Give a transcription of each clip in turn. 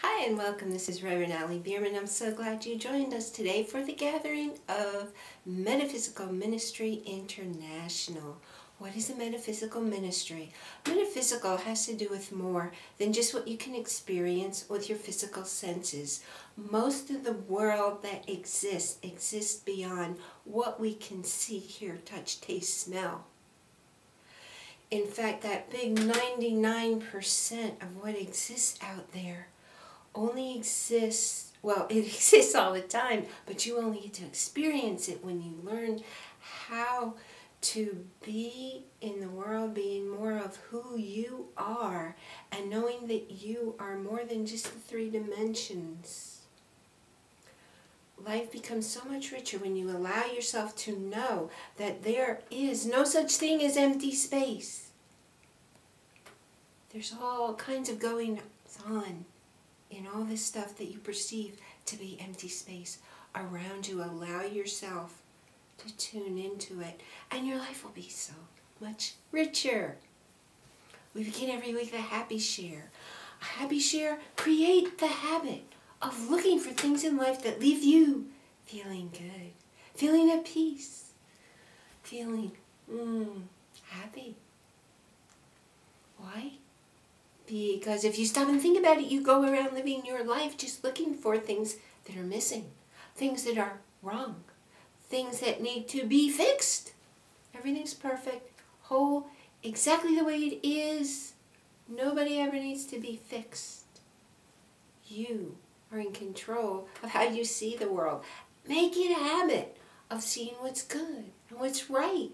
Hi and welcome. This is Reverend Bierman. I'm so glad you joined us today for the gathering of Metaphysical Ministry International. What is a metaphysical ministry? Metaphysical has to do with more than just what you can experience with your physical senses. Most of the world that exists beyond what we can see, hear, touch, taste, smell. In fact, that big 99% of what exists out there only exists, well, it exists all the time, but you only get to experience it when you learn how to be in the world, being more of who you are, and knowing that you are more than just the three dimensions. Life becomes so much richer when you allow yourself to know that there is no such thing as empty space. There's all kinds of goings on in all this stuff that you perceive to be empty space around you. Allow yourself to tune into it, and your life will be so much richer. We begin every week with a happy share. A happy share, create the habit of looking for things in life that leave you feeling good, feeling at peace, feeling happy. Why? Because if you stop and think about it, you go around living your life just looking for things that are missing, things that are wrong, things that need to be fixed. Everything's perfect, whole, exactly the way it is. Nobody ever needs to be fixed. You are in control of how you see the world. Make it a habit of seeing what's good and what's right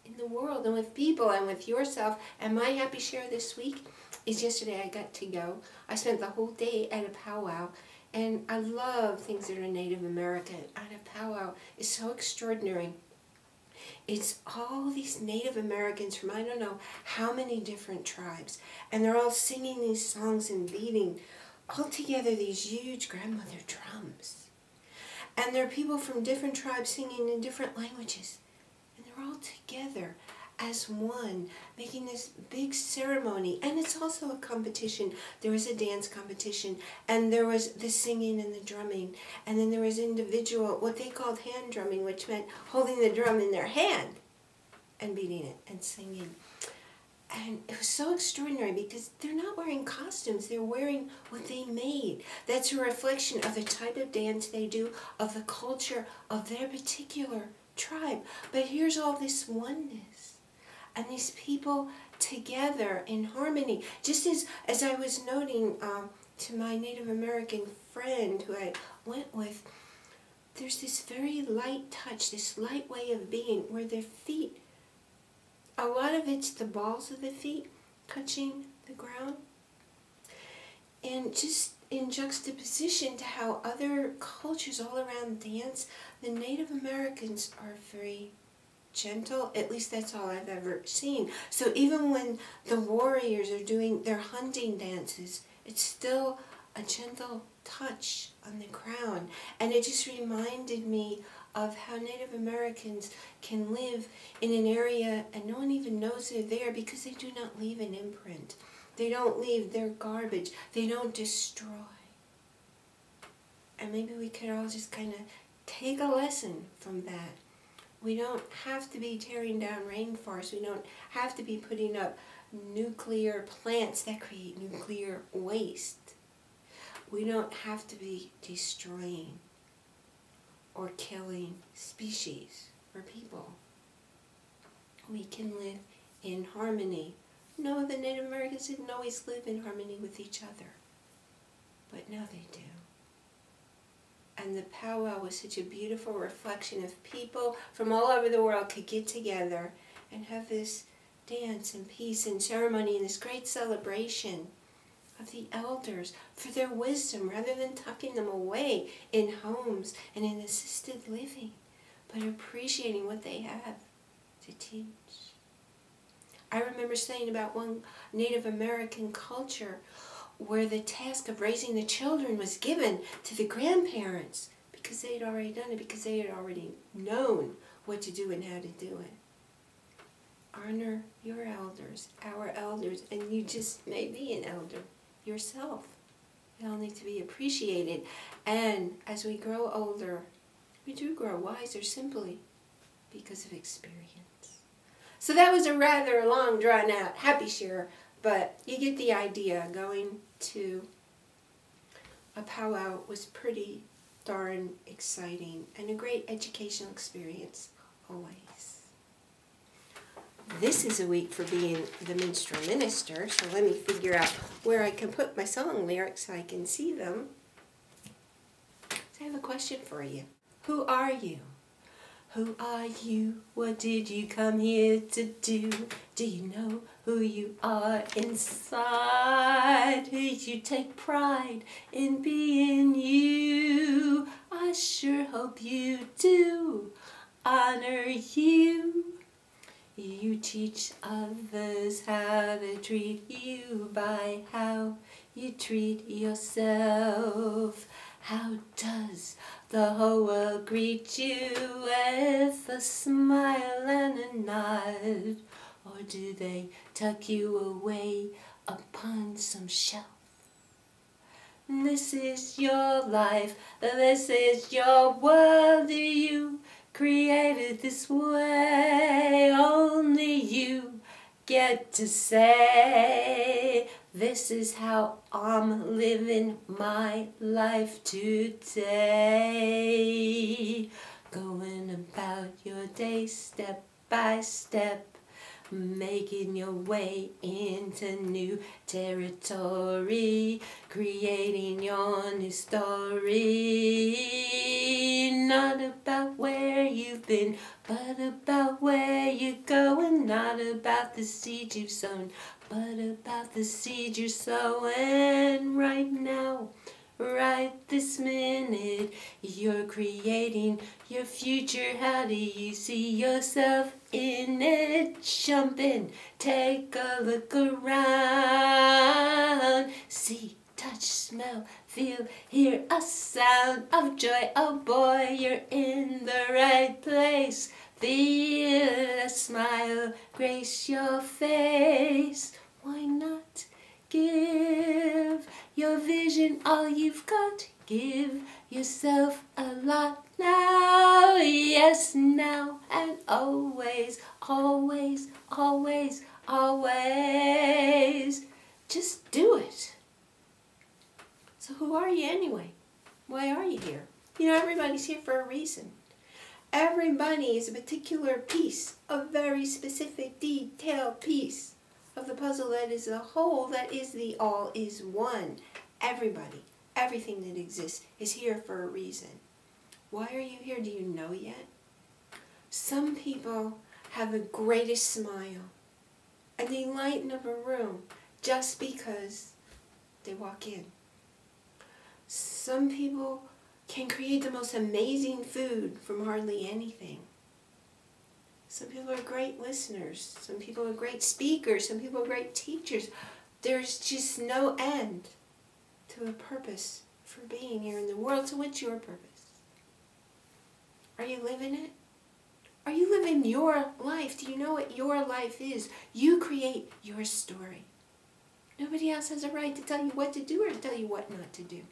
in the world and with people and with yourself. And my happy share this week is yesterday I got to go. I spent the whole day at a powwow, and I love things that are Native American. And a powwow is so extraordinary. It's all these Native Americans from I don't know how many different tribes, and they're all singing these songs and beating all together these huge grandmother drums. And there are people from different tribes singing in different languages, and they're all together as one, making this big ceremony. And it's also a competition. There was a dance competition, and there was the singing and the drumming, and then there was individual, what they called hand drumming, which meant holding the drum in their hand and beating it and singing. And it was so extraordinary because they're not wearing costumes, they're wearing what they made. That's a reflection of the type of dance they do, of the culture of their particular tribe. But here's all this oneness. And these people together in harmony. Just as I was noting to my Native American friend who I went with, there's this very light touch, this light way of being where their feet, a lot of it's the balls of the feet touching the ground. And just in juxtaposition to how other cultures all around dance, the Native Americans are very gentle. At least that's all I've ever seen. So even when the warriors are doing their hunting dances, it's still a gentle touch on the crown. And it just reminded me of how Native Americans can live in an area and no one even knows they're there because they do not leave an imprint. They don't leave their garbage. They don't destroy. And maybe we could all just kind of take a lesson from that. We don't have to be tearing down rainforests. We don't have to be putting up nuclear plants that create nuclear waste. We don't have to be destroying or killing species or people. We can live in harmony. No, the Native Americans didn't always live in harmony with each other, but now they do. And the powwow was such a beautiful reflection of people from all over the world could get together and have this dance and peace and ceremony and this great celebration of the elders for their wisdom rather than tucking them away in homes and in assisted living, but appreciating what they have to teach. I remember saying about one Native American culture where the task of raising the children was given to the grandparents because they had already done it, because they had already known what to do and how to do it. Honor your elders, our elders, and you just may be an elder yourself. They all need to be appreciated. And as we grow older, we do grow wiser simply because of experience. So that was a rather long, drawn-out, happy share, but you get the idea. Going to a powwow was pretty darn exciting and a great educational experience always. This is a week for being the minstrel minister, so let me figure out where I can put my song lyrics so I can see them. So I have a question for you. Who are you? Who are you? What did you come here to do? Do you know who you are inside? Did you take pride in being you? I sure hope you do. Honor you. You teach others how to treat you by how you treat yourself. How does the whole world greet you with a smile and a nod? Or do they tuck you away upon some shelf? This is your life, this is your world, you created this way. Only you get to say, this is how I'm living my life today. Going about your day step by step, making your way into new territory, creating your new story. Not about where you've been, but about where you're going. Not about the seed you've sown, but about the seed you're sowing right now. Right this minute, you're creating your future. How do you see yourself in it? Jump in, take a look around. See, touch, smell, feel, hear a sound of joy. Oh boy, you're in the right place. Feel a smile grace your face. Why not give your vision all you've got? Give yourself a lot now. Yes, now and always, always, always, always. Just do it. So who are you anyway? Why are you here? You know, everybody's here for a reason. Everybody is a particular piece, a very specific, detailed piece of the puzzle that is the whole, that is the all, is one. Everybody, everything that exists is here for a reason. Why are you here? Do you know yet? Some people have the greatest smile, and they lighten up a room just because they walk in. Some people can create the most amazing food from hardly anything. Some people are great listeners. Some people are great speakers. Some people are great teachers. There's just no end to a purpose for being here in the world. So what's your purpose? Are you living it? Are you living your life? Do you know what your life is? You create your story. Nobody else has a right to tell you what to do or to tell you what not to do.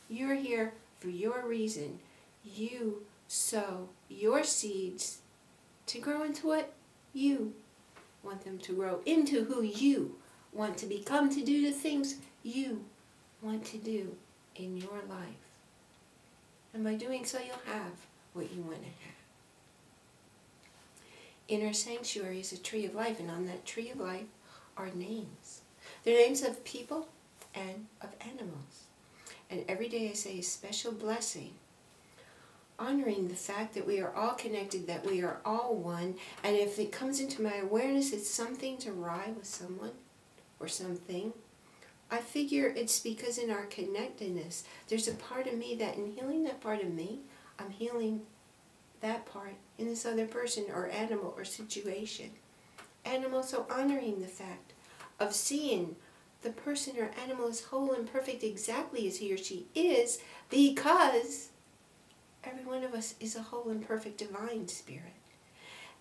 You're here for your reason. You sow your seeds to grow into what you want them to grow, into who you want to become, to do the things you want to do in your life. And by doing so, you'll have what you want to have. In our sanctuary is a tree of life, and on that tree of life are names. They're names of people and of animals. And every day I say a special blessing, honoring the fact that we are all connected, that we are all one, and if it comes into my awareness it's something to ride with someone or something, I figure it's because in our connectedness, there's a part of me that in healing that part of me, I'm healing that part in this other person or animal or situation. And I'm also honoring the fact of seeing the person or animal is whole and perfect exactly as he or she is, because every one of us is a whole and perfect divine spirit.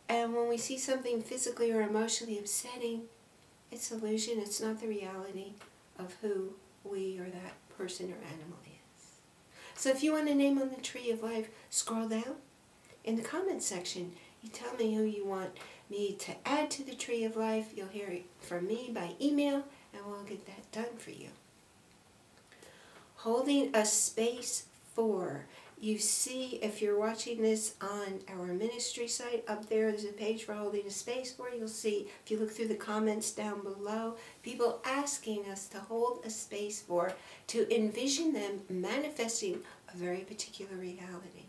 And when we see something physically or emotionally upsetting, it's illusion, it's not the reality of who we or that person or animal is. So if you want a name on the tree of life, scroll down. In the comments section, you tell me who you want me to add to the tree of life. You'll hear it from me by email, and we'll get that done for you. Holding a space for. You see, if you're watching this on our ministry site, up there's a page for holding a space for. You'll see, if you look through the comments down below, people asking us to hold a space for, to envision them manifesting a very particular reality.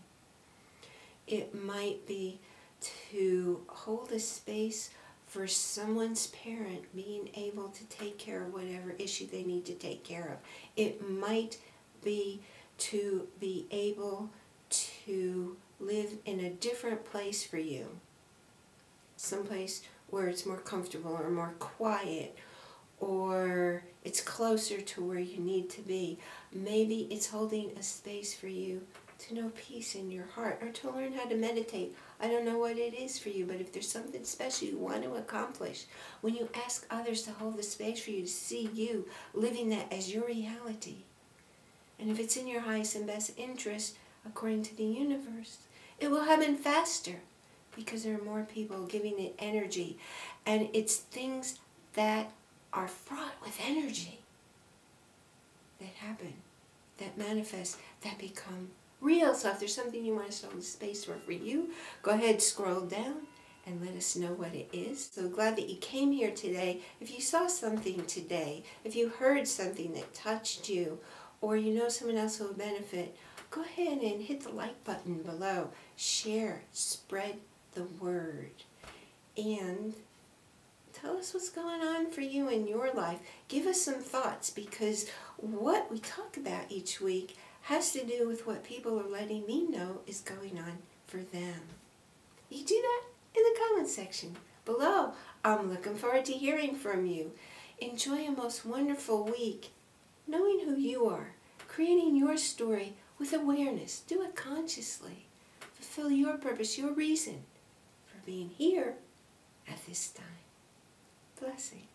It might be to hold a space for someone's parent being able to take care of whatever issue they need to take care of. It might be to be able to live in a different place for you. Someplace where it's more comfortable or more quiet, or it's closer to where you need to be. Maybe it's holding a space for you to know peace in your heart, or to learn how to meditate. I don't know what it is for you, but if there's something special you want to accomplish, when you ask others to hold the space for you, to see you living that as your reality, and if it's in your highest and best interest, according to the universe, it will happen faster because there are more people giving it energy. And it's things that are fraught with energy that happen, that manifest, that become real. So if there's something you want us to hold space for you, go ahead, scroll down and let us know what it is. So glad that you came here today. If you saw something today, if you heard something that touched you, or you know someone else who will benefit, go ahead and hit the like button below. Share, spread the word, and tell us what's going on for you in your life. Give us some thoughts, because what we talk about each week has to do with what people are letting me know is going on for them. You do that in the comments section below. I'm looking forward to hearing from you. Enjoy a most wonderful week, knowing who you are, creating your story with awareness. Do it consciously. Fulfill your purpose, your reason for being here at this time. Blessing.